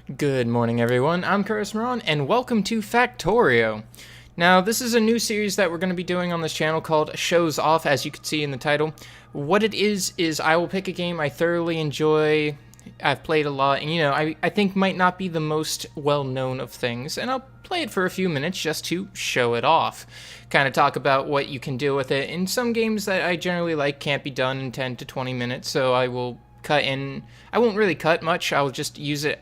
Good morning, everyone. I'm Curos Mirran, and welcome to Factorio. Now, this is a new series that we're going to be doing on this channel called Shows Off, as you can see in the title. What it is I will pick a game I thoroughly enjoy, I've played a lot, and I think might not be the most well-known of things, and I'll play it for a few minutes just to show it off. Kind of talk about what you can do with it. In some games that I generally like can't be done in 10 to 20 minutes, so I will cut in. I won't really cut much, I'll just use it.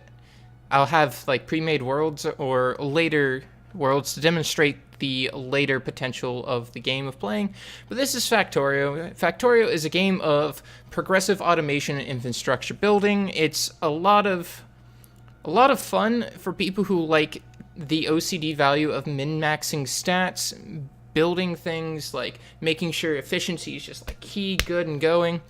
I'll have like pre-made worlds or later worlds to demonstrate the later potential of the game of playing. But this is Factorio. Factorio is a game of progressive automation and infrastructure building. It's a lot of fun for people who like the OCD value of min-maxing stats, building things, like making sure efficiency is just like key, good, and going.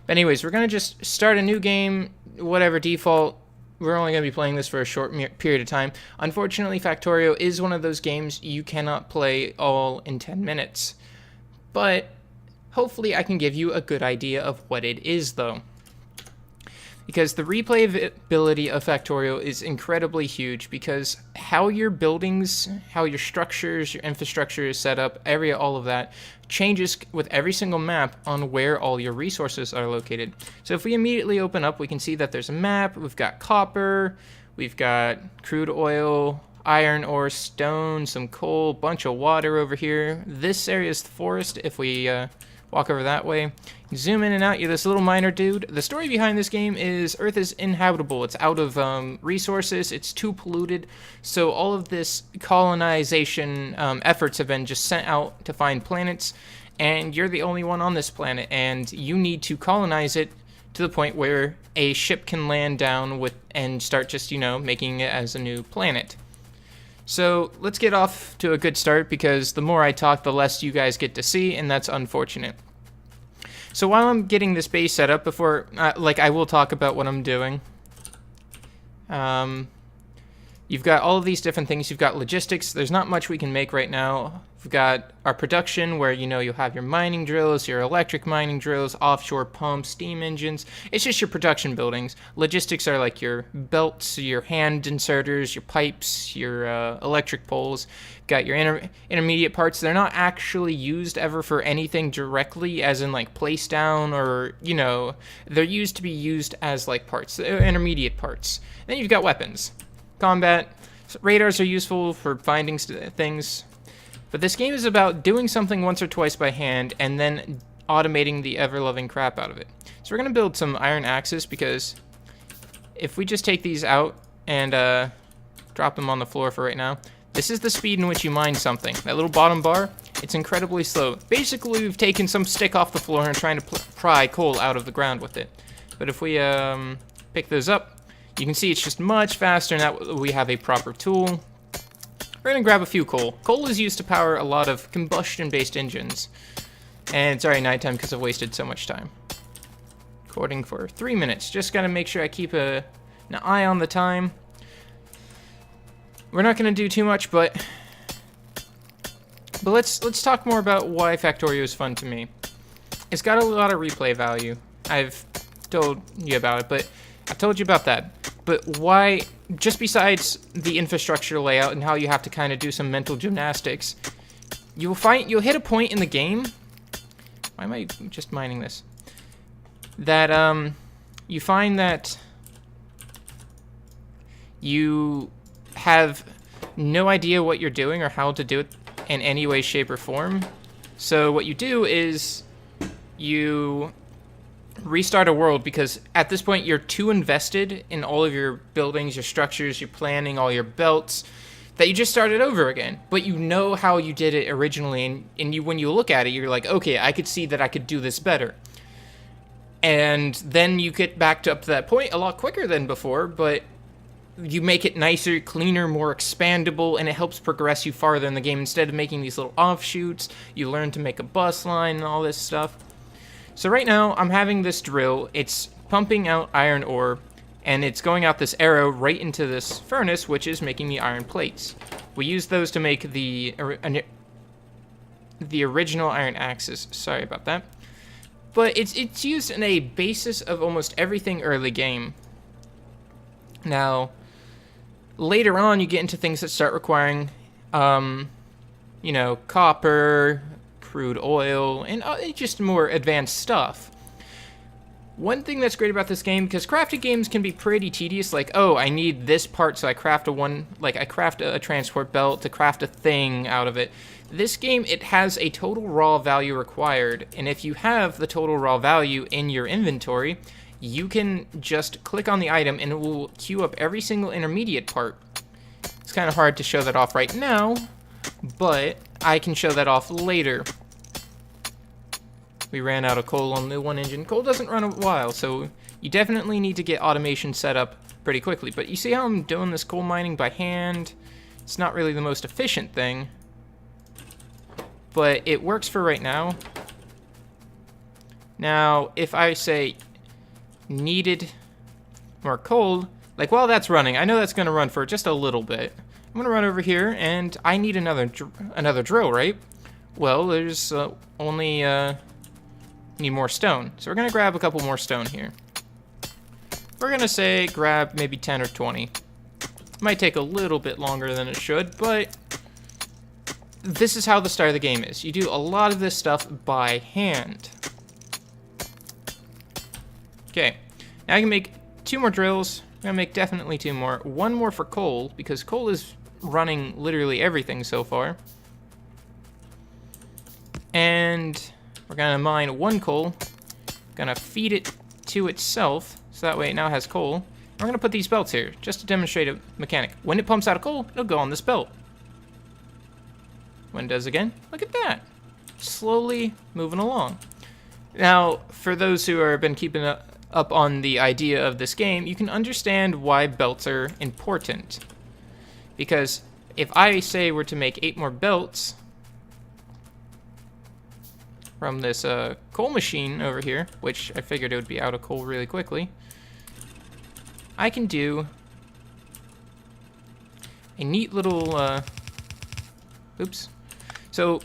But anyways, we're gonna just start a new game, whatever default. We're only going to be playing this for a short period of time. Unfortunately, Factorio is one of those games you cannot play all in 10 minutes. But hopefully I can give you a good idea of what it is, though. Because the replayability of Factorio is incredibly huge, because how your buildings, how your structures, your infrastructure is set up, all of that changes with every single map on where all your resources are located. So if we immediately open up, we can see that there's a map. We've got copper, we've got crude oil, iron ore, stone, some coal, bunch of water over here. This area is the forest. If we walk over that way, zoom in and out, you're this little miner dude. The story behind this game is Earth is inhabitable. It's out of resources. It's too polluted. So all of this colonization efforts have been just sent out to find planets, and you're the only one on this planet, and you need to colonize it to the point where a ship can land down with and start just, making it as a new planet. So let's get off to a good start, because the more I talk, the less you guys get to see, and that's unfortunate. So while I'm getting this base set up, before, I will talk about what I'm doing. You've got all of these different things. You've got logistics. There's not much we can make right now. We've got our production, where, you'll have your mining drills, your electric mining drills, offshore pumps, steam engines. It's just your production buildings. Logistics are like your belts, your hand inserters, your pipes, your electric poles. Got your intermediate parts. They're not actually used ever for anything directly, as in like place down, or, they're used to be used as like parts, intermediate parts. Then you've got weapons. Combat. Radars are useful for finding things. But this game is about doing something once or twice by hand and then automating the ever-loving crap out of it. So we're going to build some iron axes, because if we just take these out and drop them on the floor for right now, this is the speed in which you mine something. That little bottom bar, it's incredibly slow. Basically, we've taken some stick off the floor and are trying to pry coal out of the ground with it. But if we pick those up, you can see it's just much faster now that we have a proper tool. We're going to grab a few coal. Coal is used to power a lot of combustion-based engines. And it's already nighttime because I've wasted so much time. Recording for 3 minutes. Just got to make sure I keep an eye on the time. We're not going to do too much, but let's talk more about why Factorio is fun to me. It's got a lot of replay value. I've told you about it, but I've told you about that. But why, just besides the infrastructure layout and how you have to kind of do some mental gymnastics, you'll hit a point in the game. Why am I just mining this? That you find that you have no idea what you're doing or how to do it in any way, shape, or form. So what you do is you restart a world, because at this point you're too invested in all of your buildings, your structures, your planning, all your belts, that you just started over again. But you know how you did it originally, and when you look at it, you're like, okay, I could see that I could do this better. And then you get back up to that point a lot quicker than before, but you make it nicer, cleaner, more expandable, and it helps progress you farther in the game. Instead of making these little offshoots, you learn to make a bus line and all this stuff. So right now, I'm having this drill. It's pumping out iron ore, and it's going out this arrow right into this furnace, which is making the iron plates. We use those to make the original iron axes. Sorry about that. But it's used in a basis of almost everything early game. Now, Later on, you get into things that start requiring, you know, copper, crude oil, and just more advanced stuff. One thing that's great about this game, because crafting games can be pretty tedious, like, oh, I need this part, so I craft I craft a transport belt to craft a thing out of it. This game, it has a total raw value required, and if you have the total raw value in your inventory, you can just click on the item and it will queue up every single intermediate part. It's kind of hard to show that off right now, but I can show that off later. We ran out of coal on the one engine. Coal doesn't run a while, so you definitely need to get automation set up pretty quickly. But you see how I'm doing this coal mining by hand? It's not really the most efficient thing, but it works for right now. Now, if I say needed more coal, like while that's running, I know that's going to run for just a little bit. I'm going to run over here, and I need another drill, right? Well, there's only... need more stone. So we're going to grab a couple more stone here. We're going to say grab maybe 10 or 20. Might take a little bit longer than it should, but this is how the start of the game is. You do a lot of this stuff by hand. Okay, now I can make 2 more drills. I'm going to make definitely 2 more. 1 more for coal, because coal is running literally everything so far. And we're going to mine 1 coal, going to feed it to itself, so that way it now has coal. We're going to put these belts here, just to demonstrate a mechanic. When it pumps out of coal, it'll go on this belt. When it does again, look at that. Slowly moving along. Now, for those who have been keeping up on the idea of this game, you can understand why belts are important. Because if I say we're to make 8 more belts from this coal machine over here, which I figured it would be out of coal really quickly, I can do a neat little, oops. So,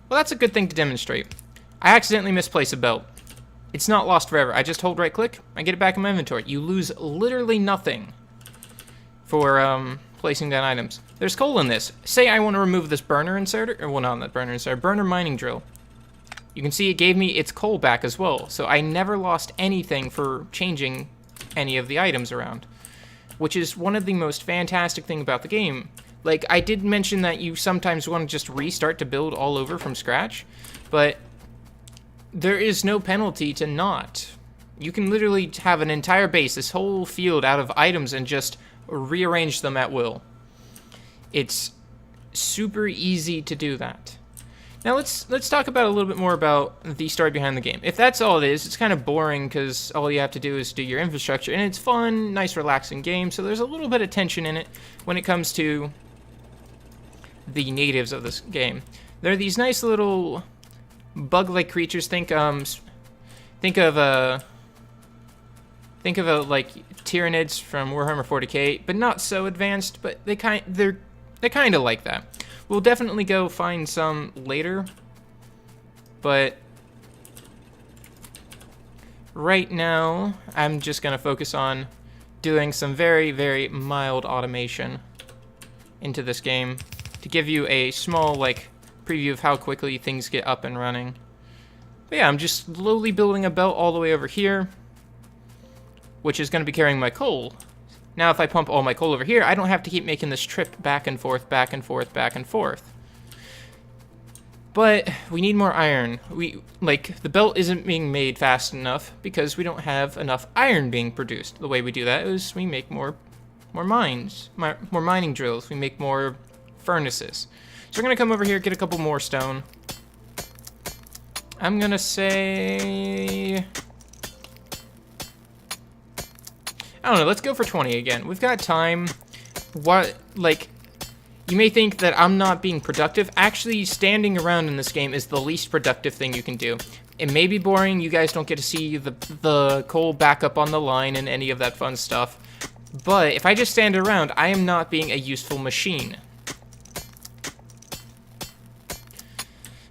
well, that's a good thing to demonstrate. I accidentally misplaced a belt. It's not lost forever. I just hold right click, I get it back in my inventory. You lose literally nothing for placing down items. There's coal in this. Say I want to remove this burner inserter, or well, not that burner inserter, burner mining drill. You can see it gave me its coal back as well, so I never lost anything for changing any of the items around, which is one of the most fantastic things about the game. Like, I did mention that you sometimes want to just restart to build all over from scratch, but there is no penalty to not. You can literally have an entire base, this whole field out of items, and just rearrange them at will. It's super easy to do that. Now let's talk about a little bit more about the story behind the game. If that's all it is, it's kind of boring because all you have to do is do your infrastructure, and it's fun, nice, relaxing game. So there's a little bit of tension in it when it comes to the natives of this game. They're these nice little bug-like creatures. Think of like Tyranids from Warhammer 40k, but not so advanced. But they're kind of like that. We'll definitely go find some later, but right now I'm just going to focus on doing some very, very mild automation into this game to give you a small, like, preview of how quickly things get up and running. But yeah, I'm just slowly building a belt all the way over here, which is going to be carrying my coal. Now, if I pump all my coal over here, I don't have to keep making this trip back and forth, back and forth, back and forth. But we need more iron. The belt isn't being made fast enough because we don't have enough iron being produced. The way we do that is we make more mining drills. We make more furnaces. So we're gonna come over here, get a couple more stone. I'm gonna say, I don't know, let's go for 20 again. We've got time. You may think that I'm not being productive. Actually, standing around in this game is the least productive thing you can do. It may be boring. You guys don't get to see the coal back up on the line and any of that fun stuff. But if I just stand around, I am not being a useful machine.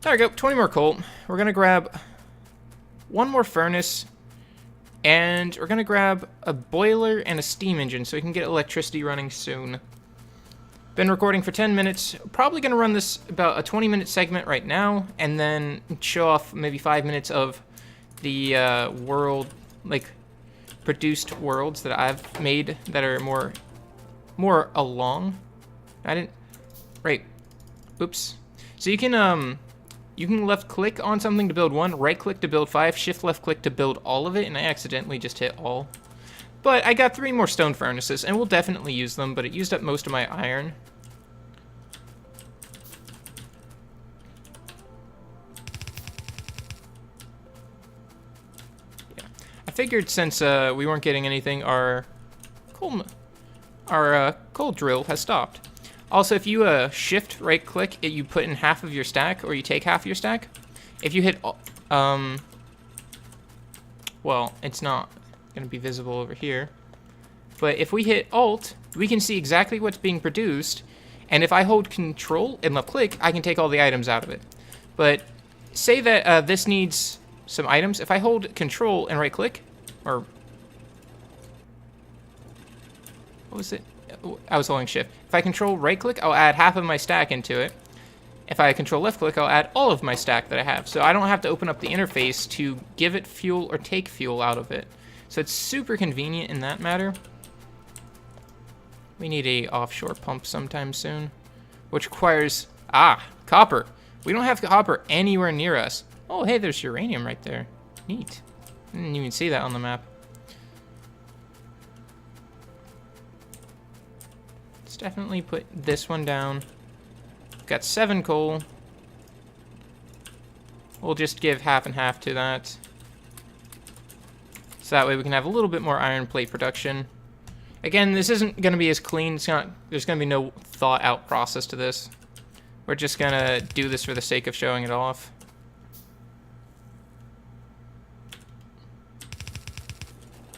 There we go, 20 more coal. We're gonna grab 1 more furnace, and we're gonna grab a boiler and a steam engine so we can get electricity running soon. Been recording for 10 minutes. Probably going to run this about a 20-minute segment right now, and then show off maybe 5 minutes of the world, like, produced worlds that I've made that are more along. I didn't... Right. Oops. So you can left click on something to build one, right click to build 5, shift left click to build all of it, and I accidentally just hit all. But I got 3 more stone furnaces, and we'll definitely use them, but it used up most of my iron. Yeah. I figured since we weren't getting anything, our coal drill has stopped. Also, if you shift right click, you put in half of your stack, or you take half your stack. If you hit, well, it's not going to be visible over here. But if we hit Alt, we can see exactly what's being produced. And if I hold Control and left click, I can take all the items out of it. But say that this needs some items. If I hold Control and right click, or what was it? I was holding shift. If I control right click, I'll add half of my stack into it. If I control left click, I'll add all of my stack that I have. So I don't have to open up the interface to give it fuel or take fuel out of it. So it's super convenient in that matter. We need a offshore pump sometime soon, which requires, copper. We don't have copper anywhere near us. Oh, hey, there's uranium right there. Neat. Didn't even see that on the map. Let's definitely put this one down. Got 7 coal. We'll just give half and half to that. So that way we can have a little bit more iron plate production. Again, this isn't going to be as clean. There's going to be no thought out process to this. We're just going to do this for the sake of showing it off.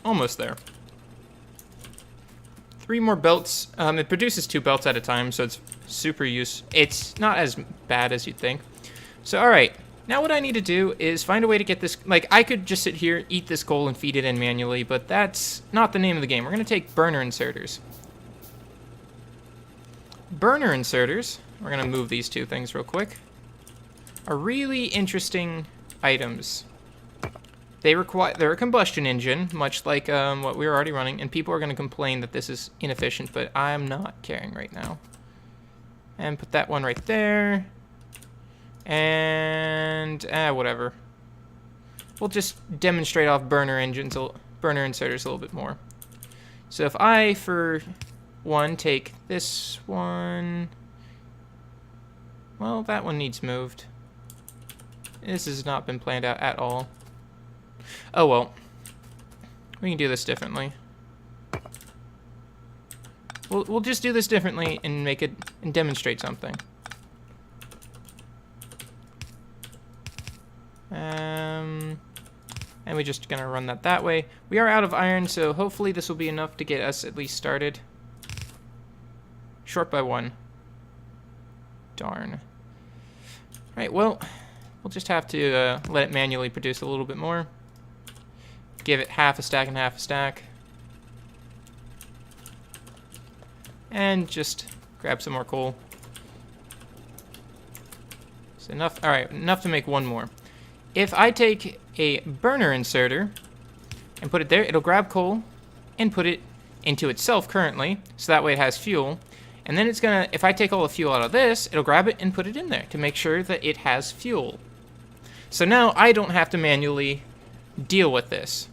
Almost there. 3 more belts. It produces 2 belts at a time, so it's super useful. It's not as bad as you'd think. So, alright. Now what I need to do is find a way to get this... Like, I could just sit here, eat this coal, and feed it in manually, but that's not the name of the game. We're going to take burner inserters. Burner inserters, we're going to move these 2 things real quick, are really interesting items. They're a combustion engine, much like what we were already running, and people are going to complain that this is inefficient, but I'm not caring right now. And put that one right there. And whatever. We'll just demonstrate off burner inserters a little bit more. So if I, for one, take this one, well, that one needs moved. This has not been planned out at all. Oh well, we can do this differently. We'll just do this differently and make it and demonstrate something. And we're just gonna run that way. We are out of iron, so hopefully this will be enough to get us at least started. Short by 1. Darn. Alright, well, we'll just have to let it manually produce a little bit more. Give it half a stack and half a stack. And just grab some more coal. It's enough. Alright, enough to make 1 more. If I take a burner inserter and put it there, it'll grab coal and put it into itself currently, so that way it has fuel. And then it's gonna, if I take all the fuel out of this, it'll grab it and put it in there to make sure that it has fuel. So now I don't have to manually deal with this.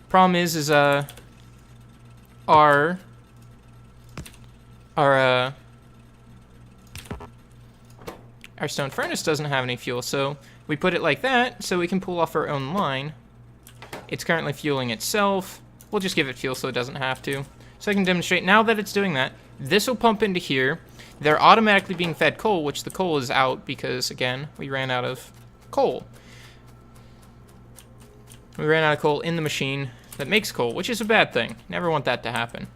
Problem is our stone furnace doesn't have any fuel, so we put it like that so we can pull off our own line. It's currently fueling itself. We'll just give it fuel so it doesn't have to. So I can demonstrate now that it's doing that. This will pump into here. They're automatically being fed coal, which the coal is out because, again, we ran out of coal. We ran out of coal in the machine that makes coal, which is a bad thing. Never want that to happen.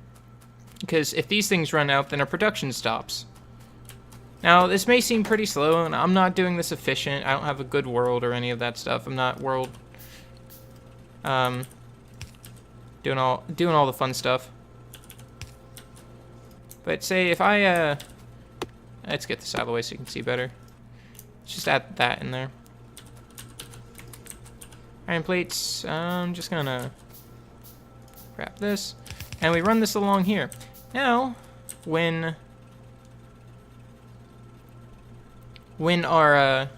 Because if these things run out, then our production stops. Now, this may seem pretty slow, and I'm not doing this efficient. I don't have a good world or any of that stuff. I'm not world... doing all the fun stuff. But say if I, let's get this out of the way so you can see better. Let's just add that in there. Iron plates, I'm just gonna grab this. And we run this along here. Now, when our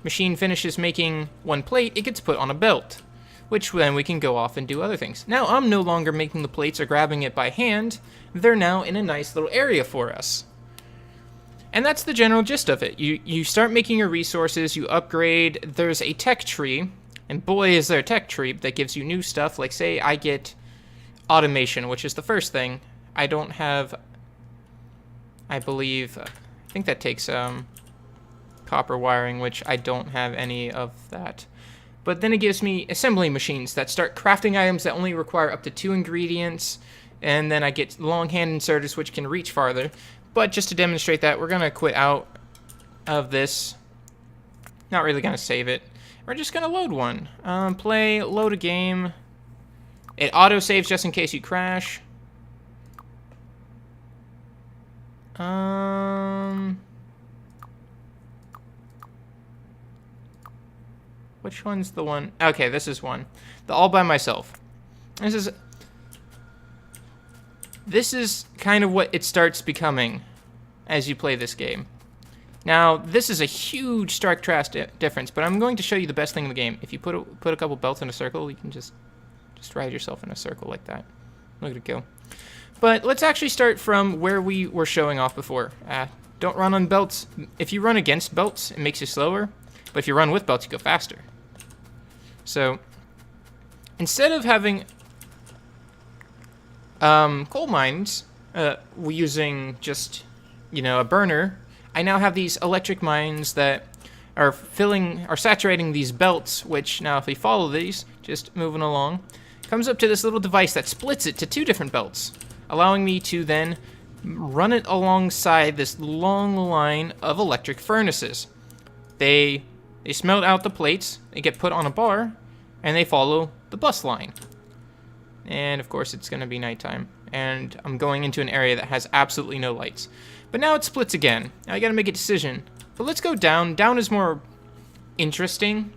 machine finishes making one plate, it gets put on a belt, which then we can go off and do other things. Now I'm no longer making the plates or grabbing it by hand. They're now in a nice little area for us. And that's the general gist of it. You start making your resources, you upgrade. There's a tech tree, and boy is there a tech tree that gives you new stuff. Like say I get automation, which is the first thing. I don't have, I believe, I think that takes copper wiring, which I don't have any of that. But then it gives me assembly machines that start crafting items that only require up to 2 ingredients, and then I get long hand inserters which can reach farther. But just to demonstrate that, we're gonna quit out of this. Not really gonna save it. We're just gonna load one. Load a game. It auto saves just in case you crash. Which one's the one? Okay, this is one. The all by myself. This is kind of what it starts becoming as you play this game. Now, this is a huge stark contrast difference, but I'm going to show you the best thing in the game. If you put a couple belts in a circle, you can just ride yourself in a circle like that. Look at it go. But let's actually start from where we were showing off before. Don't run on belts. If you run against belts, it makes you slower. But if you run with belts, you go faster. So, instead of having coal mines, we're using just, a burner, I now have these electric mines that are saturating these belts, which now if we follow these, just moving along, comes up to this little device that splits it to 2 different belts, allowing me to then run it alongside this long line of electric furnaces. They smelt out the plates, they get put on a bar, and they follow the bus line. And of course it's going to be nighttime, and I'm going into an area that has absolutely no lights. But now it splits again. Now I got to make a decision. But let's go down. Down is more interesting,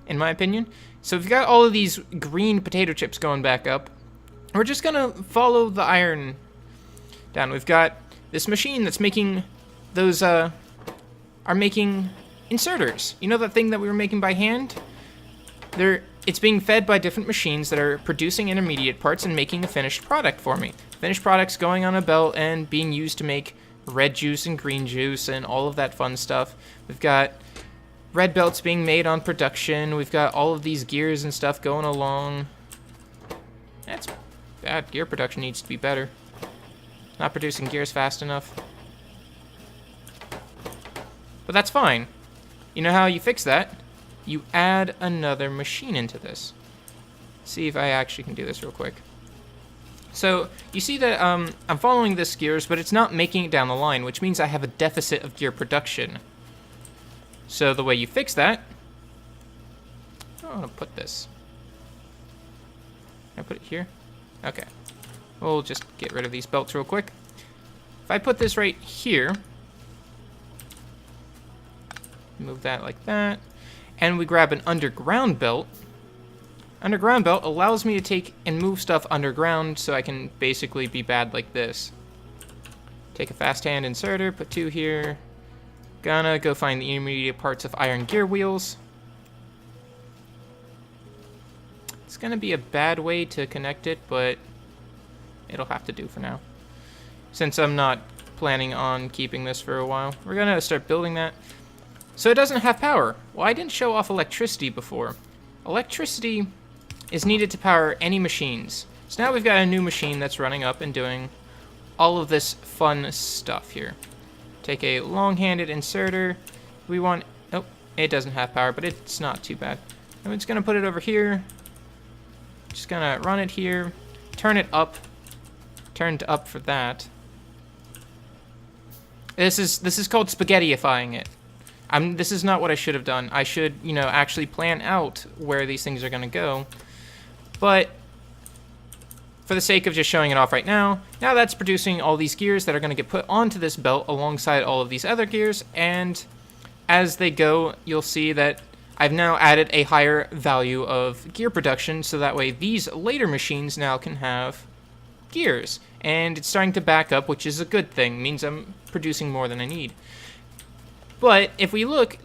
in my opinion. So we've got all of these green potato chips going back up. We're just going to follow the iron down. We've got this machine that's making those, are making inserters. You know that thing that we were making by hand? It's being fed by different machines that are producing intermediate parts and making a finished product for me. Finished products going on a belt and being used to make red juice and green juice and all of that fun stuff. We've got red belts being made on production. We've got all of these gears and stuff going along. That's bad. Gear production needs to be better. Not producing gears fast enough. But that's fine. You know how you fix that? You add another machine into this. See if I actually can do this real quick. So you see that I'm following this gears, but it's not making it down the line, which means I have a deficit of gear production. So the way you fix that, I want to put this. Can I put it here? Okay. We'll just get rid of these belts real quick. If I put this right here, move that like that, and we grab an underground belt. Underground belt allows me to take and move stuff underground, so I can basically be bad like this. Take a fast hand inserter, put 2 here. Gonna go find the intermediate parts of iron gear wheels. It's gonna be a bad way to connect it, but it'll have to do for now. Since I'm not planning on keeping this for a while. We're gonna start building that. So it doesn't have power. Well, I didn't show off electricity before. Electricity is needed to power any machines. So now we've got a new machine that's running up and doing all of this fun stuff here. Take a long-handed inserter. We want... Oh, it doesn't have power, but it's not too bad. I'm just going to put it over here. Just going to run it here. Turn it up. Turned up for that. This is called spaghettiifying it. This is not what I should have done. I should, actually plan out where these things are going to go. But for the sake of just showing it off right now, now that's producing all these gears that are going to get put onto this belt alongside all of these other gears, and as they go, you'll see that I've now added a higher value of gear production, so that way these later machines now can have gears. And it's starting to back up, which is a good thing. It means I'm producing more than I need. But if we look,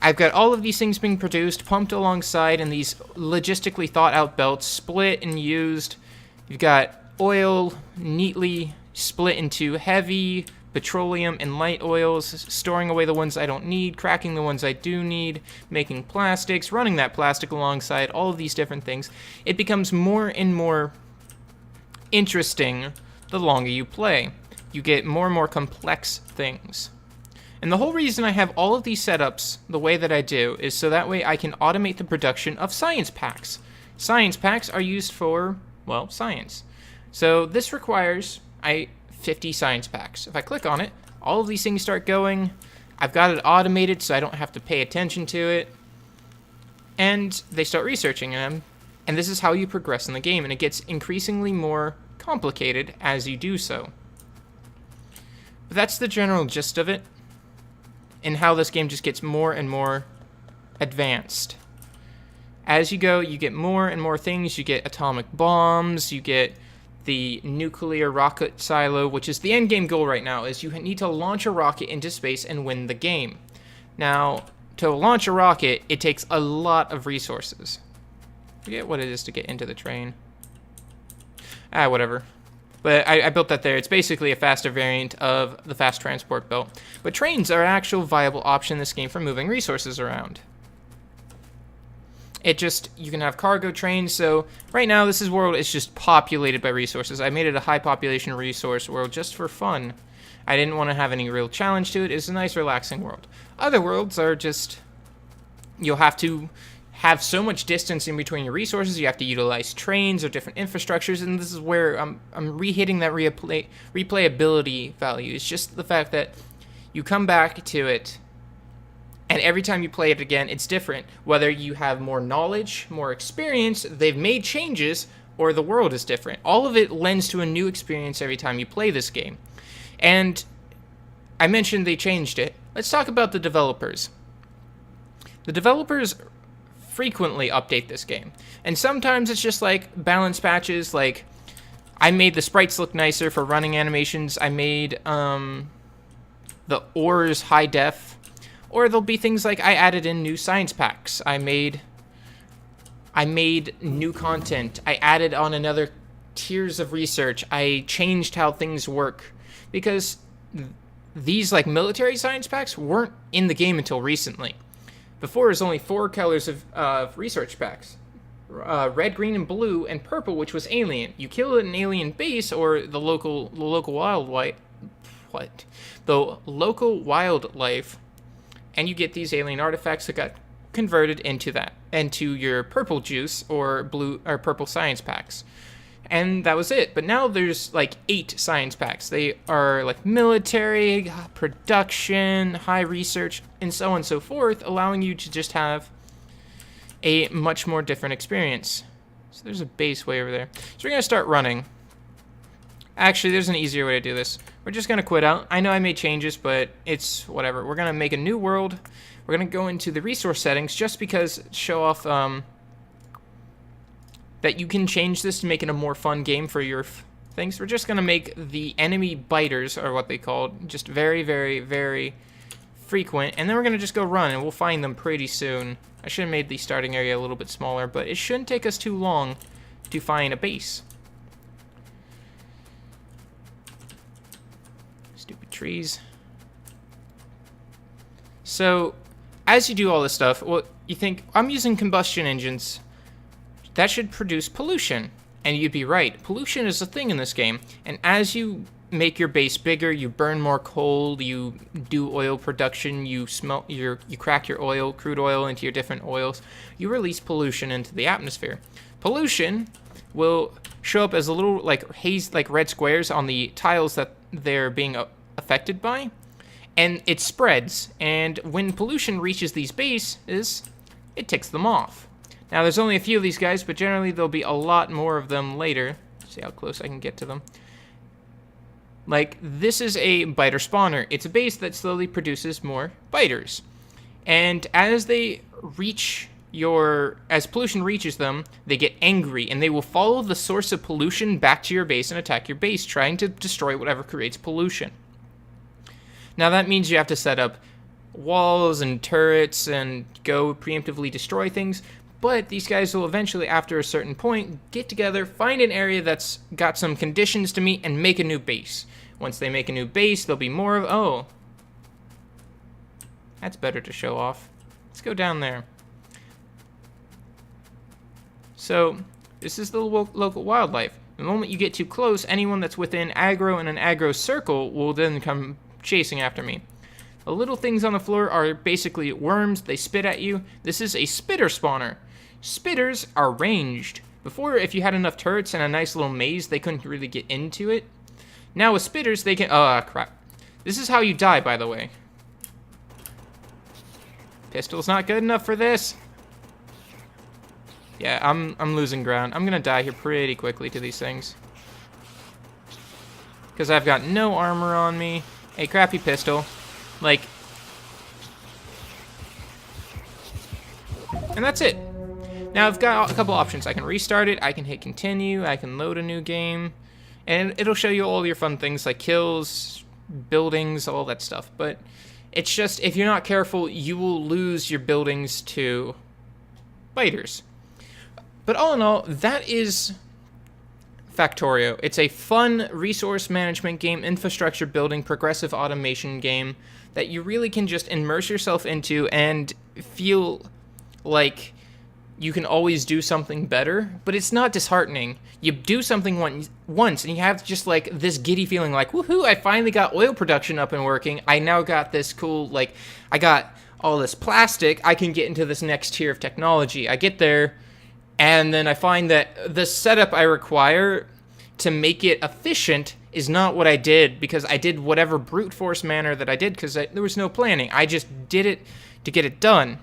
I've got all of these things being produced, pumped alongside in these logistically thought out belts, split and used. You've got oil neatly split into heavy, petroleum, and light oils, storing away the ones I don't need, cracking the ones I do need, making plastics, running that plastic alongside, all of these different things. It becomes more and more interesting the longer you play. You get more and more complex things. And the whole reason I have all of these setups the way that I do is so that way I can automate the production of science packs. Science packs are used for, well, science. So this requires 50 science packs. If I click on it, all of these things start going. I've got it automated so I don't have to pay attention to it. And they start researching them. And this is how you progress in the game, and it gets increasingly more complicated as you do so. But that's the general gist of it, and how this game just gets more and more advanced. As you go, you get more and more things. You get atomic bombs, you get the nuclear rocket silo, which is the end game goal right now, is you need to launch a rocket into space and win the game. Now, to launch a rocket, it takes a lot of resources. Forget what it is to get into the train. Whatever. But I built that there. It's basically a faster variant of the fast transport belt. But trains are an actual viable option in this game for moving resources around. You can have cargo trains, so right now this world is just populated by resources. I made it a high population resource world just for fun. I didn't want to have any real challenge to it. It's a nice relaxing world. Other worlds are just, you'll have to have so much distance in between your resources. You have to utilize trains or different infrastructures, and this is where I'm re-hitting that replayability value. It's just the fact that you come back to it, and every time you play it again, it's different. Whether you have more knowledge, more experience, they've made changes, or the world is different. All of it lends to a new experience every time you play this game. And I mentioned they changed it. Let's talk about the developers. The developers frequently update this game. And sometimes it's just like balance patches, like I made the sprites look nicer for running animations. I made the ores high def. Or there'll be things like I added in new science packs. I made new content. I added on another tiers of research. I changed how things work. Because these like military science packs weren't in the game until recently. Before, there's only 4 colors of research packs. Red, green, and blue, and purple, which was alien. You kill an alien base or the local wildlife, and you get these alien artifacts that got converted into your purple juice or blue or purple science packs. And that was it. But now there's like 8 science packs. They are like military, production, high research, and so on and so forth, allowing you to just have a much more different experience. So there's a base way over there. So we're going to start running. Actually, there's an easier way to do this. We're just going to quit out. I know I made changes, but it's whatever. We're going to make a new world. We're going to go into the resource settings just because show off that you can change this to make it a more fun game for your things. We're just going to make the enemy biters, or what they call, just very, very, very frequent. And then we're going to just go run, and we'll find them pretty soon. I should have made the starting area a little bit smaller, but it shouldn't take us too long to find a base. Stupid trees. So, as you do all this stuff, well, you think, I'm using combustion engines. That should produce pollution. And you'd be right. Pollution is a thing in this game. And as you make your base bigger, you burn more coal, you do oil production, you crack your oil, crude oil, into your different oils, you release pollution into the atmosphere. Pollution will show up as a little like haze, like red squares on the tiles that they're being affected by, and it spreads, and when pollution reaches these bases, it ticks them off. Now, there's only a few of these guys, but generally there'll be a lot more of them later. Let's see how close I can get to them. Like, this is a biter spawner. It's a base that slowly produces more biters. And as they reach as pollution reaches them, they get angry, and they will follow the source of pollution back to your base and attack your base, trying to destroy whatever creates pollution. Now, that means you have to set up walls and turrets and go preemptively destroy things, but these guys will eventually, after a certain point, get together, find an area that's got some conditions to meet, and make a new base. Once they make a new base, there'll be more of... Oh. That's better to show off. Let's go down there. So, this is the local wildlife. The moment you get too close, anyone that's within aggro and an aggro circle will then come chasing after me. The little things on the floor are basically worms. They spit at you. This is a spitter spawner. Spitters are ranged. Before, if you had enough turrets and a nice little maze, they couldn't really get into it. Now with spitters, they can... Oh, crap. This is how you die, by the way. Pistol's not good enough for this. Yeah, I'm losing ground. I'm gonna die here pretty quickly to these things. Because I've got no armor on me. A crappy pistol. Like... And that's it. Now I've got a couple options. I can restart it, I can hit continue, I can load a new game. And it'll show you all your fun things like kills, buildings, all that stuff. But it's just, if you're not careful, you will lose your buildings to biters. But all in all, that is Factorio. It's a fun resource management game, infrastructure building, progressive automation game that you really can just immerse yourself into and feel like you can always do something better, but it's not disheartening. You do something once and you have just like this giddy feeling like, woohoo, I finally got oil production up and working. I now got this cool, like, I got all this plastic. I can get into this next tier of technology. I get there, and then I find that the setup I require to make it efficient is not what I did, because I did whatever brute force manner that I did because there was no planning. I just did it to get it done.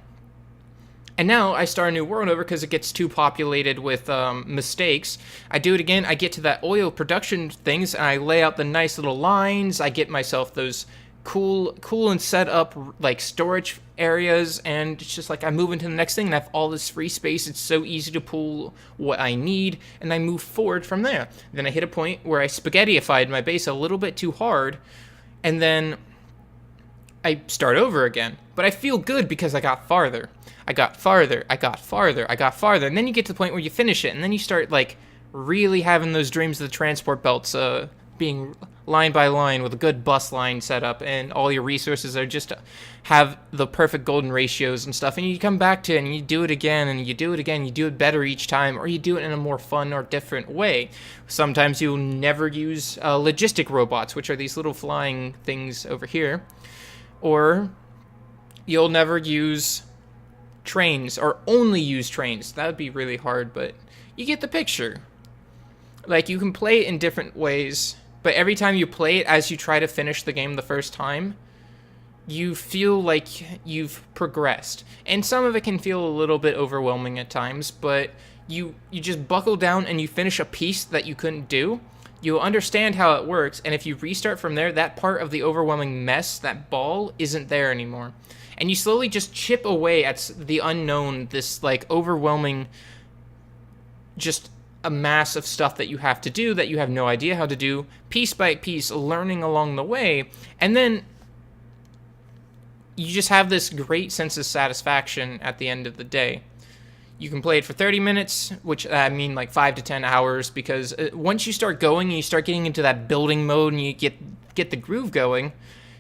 And now I start a new world over because it gets too populated with mistakes. I do it again, I get to that oil production things, and I lay out the nice little lines. I get myself those cool and set up like storage areas, and it's just like I move into the next thing and I have all this free space. It's so easy to pull what I need, and I move forward from there. Then I hit a point where I spaghettified my base a little bit too hard, and then I start over again. But I feel good because I got farther. I got farther, I got farther, I got farther, and then you get to the point where you finish it, and then you start, like, really having those dreams of the transport belts, being line by line with a good bus line set up, and all your resources are just to have the perfect golden ratios and stuff, and you come back to it, and you do it again, and you do it again, you do it better each time, or you do it in a more fun or different way. Sometimes you'll never use logistic robots, which are these little flying things over here, or you'll never use trains, or only use trains. That would be really hard, but you get the picture. Like, you can play it in different ways, but every time you play it, as you try to finish the game the first time, you feel like you've progressed. And some of it can feel a little bit overwhelming at times, but you just buckle down and you finish a piece that you couldn't do. You'll understand how it works, and if you restart from there, that part of the overwhelming mess, that ball, isn't there anymore. And you slowly just chip away at the unknown, this, like, overwhelming, just a mass of stuff that you have to do that you have no idea how to do, piece by piece, learning along the way, and then you just have this great sense of satisfaction at the end of the day. You can play it for 30 minutes, which I mean like 5 to 10 hours, because once you start going and you start getting into that building mode and you get the groove going,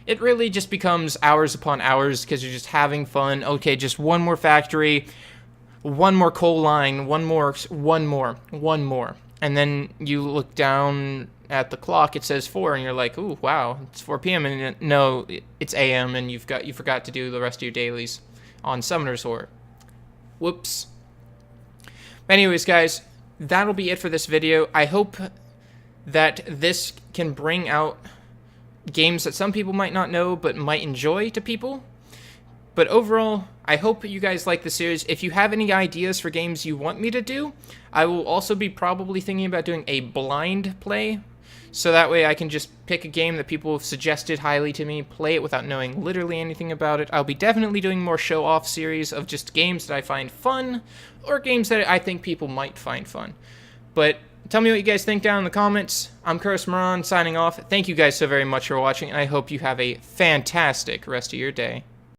it really just becomes hours upon hours because you're just having fun. Okay, just one more factory, one more coal line, one more. And then you look down at the clock, it says 4, and you're like, ooh, wow, it's 4 p.m. And no, it's a.m. and you forgot to do the rest of your dailies on Summoner's War. Whoops. But anyways, guys, that'll be it for this video. I hope that this can bring out games that some people might not know but might enjoy to people. But overall, I hope you guys like the series. If you have any ideas for games you want me to do, I will also be probably thinking about doing a blind play. So that way I can just pick a game that people have suggested highly to me, play it without knowing literally anything about it. I'll be definitely doing more show-off series of just games that I find fun, or games that I think people might find fun. But tell me what you guys think down in the comments. I'm Curos Mirran signing off. Thank you guys so very much for watching, and I hope you have a fantastic rest of your day.